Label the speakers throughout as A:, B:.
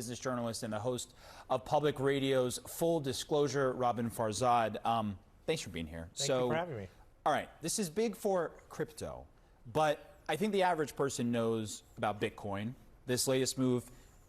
A: Business journalist and the host of Public Radio's Full Disclosure, Roben Farzad. Thanks for being here.
B: Thank you for having me.
A: All right, this is big for crypto, but I think the average person knows about Bitcoin. This latest move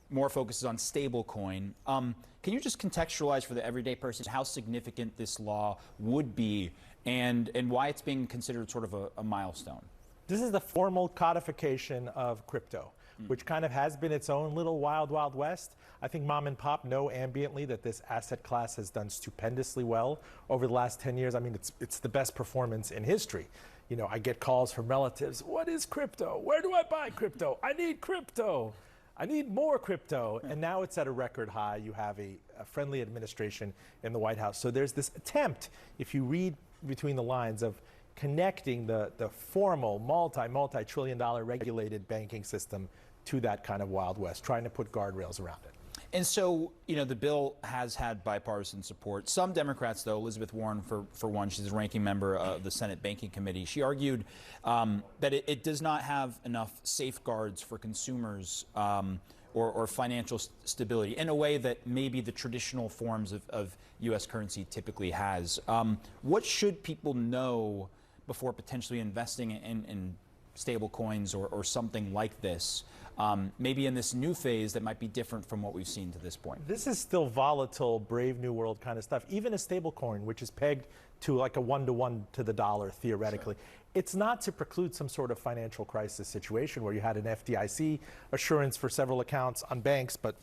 A: more focuses on stablecoin. Can you just contextualize for the everyday person how significant this law would be and why it's being considered sort of a milestone?
B: This is the formal codification of crypto, which kind of has been its own little wild, wild west. I think mom and pop know ambiently that this asset class has done stupendously well over the last 10 years. I mean, it's the best performance in history. You know, I get calls from relatives, what is crypto? Where do I buy crypto? I need crypto. I need more crypto. And now it's at a record high. You have a friendly administration in the White House. So there's this attempt, if you read between the lines, of connecting the formal multi-trillion dollar regulated banking system to that kind of Wild West, trying to put guardrails around it.
A: And so, you know, the bill has had bipartisan support. Some Democrats, though, Elizabeth Warren, for one, she's a ranking member of the Senate Banking Committee, she argued that it does not have enough safeguards for consumers or financial stability in a way that maybe the traditional forms of U.S. currency typically has. What should people know before potentially investing in stable coins or something like this, maybe in this new phase that might be different from what we've seen to this point?
B: This is still volatile, brave new world kind of stuff. Even a stable coin, which is pegged to like a 1-to-1 to the dollar theoretically, sure. It's not to preclude some sort of financial crisis situation where you had an FDIC assurance for several accounts on banks, but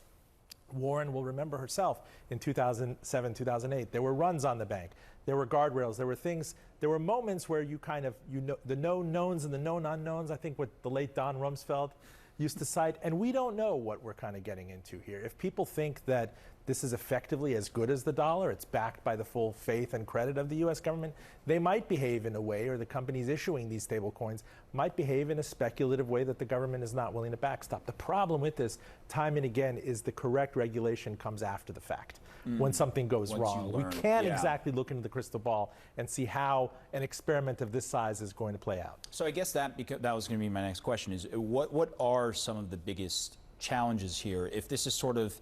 B: Warren will remember herself in 2007, 2008. There were runs on the bank. There were guardrails. There were things. There were moments where you kind of, you know, the known knowns and the known unknowns. I think what the late Don Rumsfeld used to cite. And we don't know what we're kind of getting into here. If people think that this is effectively as good as the dollar, it's backed by the full faith and credit of the U.S. government, they might behave in a way, or the companies issuing these stable coins might behave in a speculative way that the government is not willing to backstop. The problem with this, time and again, is the correct regulation comes after the fact, when something goes wrong. We can't exactly look into the crystal ball and see how an experiment of this size is going to play out.
A: So I guess that was going to be my next question, is what are some of the biggest challenges here if this is sort of,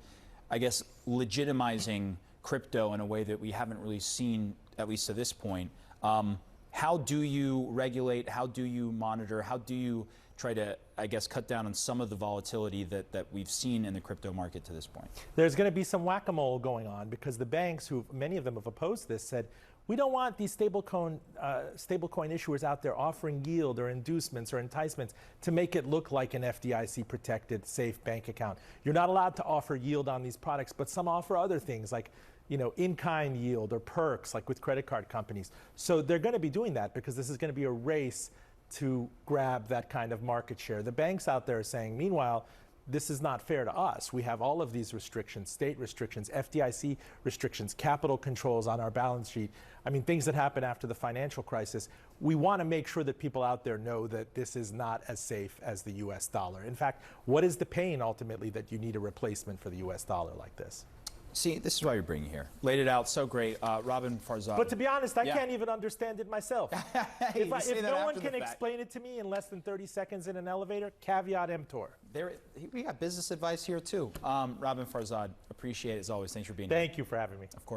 A: I guess, legitimizing crypto in a way that we haven't really seen, at least to this point? How do you regulate? How do you monitor? How do you try to, I guess, cut down on some of the volatility that we've seen in the crypto market to this point?
B: There's going to be some whack-a-mole going on because the banks, who many of them have opposed this, said, we don't want these stablecoin issuers out there offering yield or inducements or enticements to make it look like an FDIC-protected, safe bank account. You're not allowed to offer yield on these products, but some offer other things like, you know, in-kind yield or perks, like with credit card companies. So they're going to be doing that because this is going to be a race to grab that kind of market share. The banks out there are saying, meanwhile, this is not fair to us. We have all of these restrictions, state restrictions, FDIC restrictions, capital controls on our balance sheet. I mean, things that happened after the financial crisis. We want to make sure that people out there know that this is not as safe as the US dollar. In fact, what is the pain ultimately that you need a replacement for the US dollar like this?
A: See, this is why you're bringing here. Laid it out so great. Roben Farzad.
B: But to be honest, I can't even understand it myself. If no one can explain it to me in less than 30 seconds in an elevator, caveat emptor.
A: We got business advice here too. Roben Farzad, appreciate it as always. Thanks for being here.
B: Thank you for having me.
A: Of course.